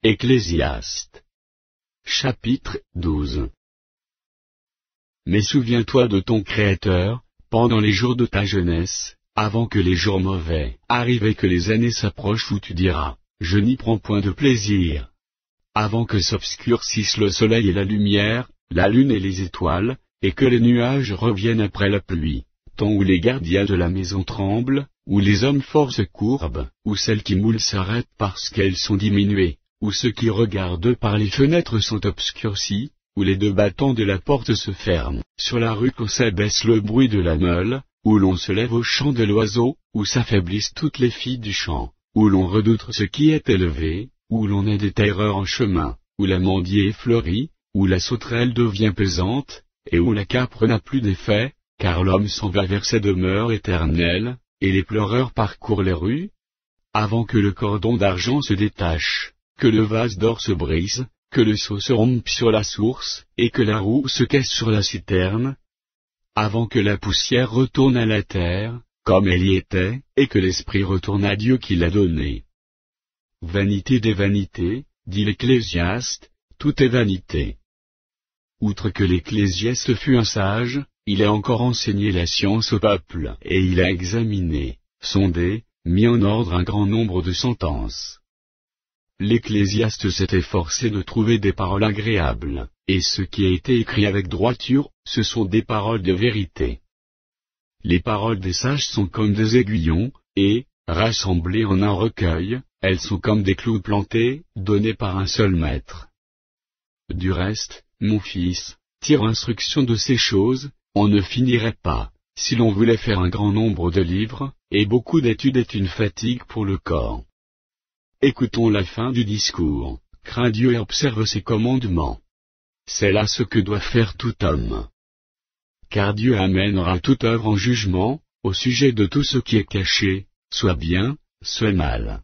Ecclésiaste. Chapitre 12. Mais souviens-toi de ton Créateur, pendant les jours de ta jeunesse, avant que les jours mauvais arrivent et que les années s'approchent où tu diras, je n'y prends point de plaisir. Avant que s'obscurcissent le soleil et la lumière, la lune et les étoiles, et que les nuages reviennent après la pluie, temps où les gardiens de la maison tremblent, où les hommes forts se courbent, où celles qui moulent s'arrêtent parce qu'elles sont diminuées, où ceux qui regardent par les fenêtres sont obscurcis, où les deux battants de la porte se ferment, sur la rue où s'abaisse le bruit de la meule, où l'on se lève au chant de l'oiseau, où s'affaiblissent toutes les filles du champ, où l'on redoute ce qui est élevé, où l'on a des terreurs en chemin, où l'amandier fleurit, où la sauterelle devient pesante, et où la capre n'a plus d'effet, car l'homme s'en va vers sa demeure éternelle, et les pleureurs parcourent les rues, avant que le cordon d'argent se détache, que le vase d'or se brise, que le seau se rompe sur la source, et que la roue se casse sur la citerne, avant que la poussière retourne à la terre, comme elle y était, et que l'esprit retourne à Dieu qui l'a donné. Vanité des vanités, dit l'Ecclésiaste, tout est vanité. Outre que l'Ecclésiaste fut un sage, il a encore enseigné la science au peuple, et il a examiné, sondé, mis en ordre un grand nombre de sentences. L'Ecclésiaste s'est efforcé de trouver des paroles agréables, et ce qui a été écrit avec droiture, ce sont des paroles de vérité. Les paroles des sages sont comme des aiguillons, et, rassemblées en un recueil, elles sont comme des clous plantés, donnés par un seul maître. Du reste, mon fils, tire instruction de ces choses, on ne finirait pas, si l'on voulait faire un grand nombre de livres, et beaucoup d'études est une fatigue pour le corps. Écoutons la fin du discours, crains Dieu et observe ses commandements. C'est là ce que doit faire tout homme. Car Dieu amènera toute œuvre en jugement, au sujet de tout ce qui est caché, soit bien, soit mal.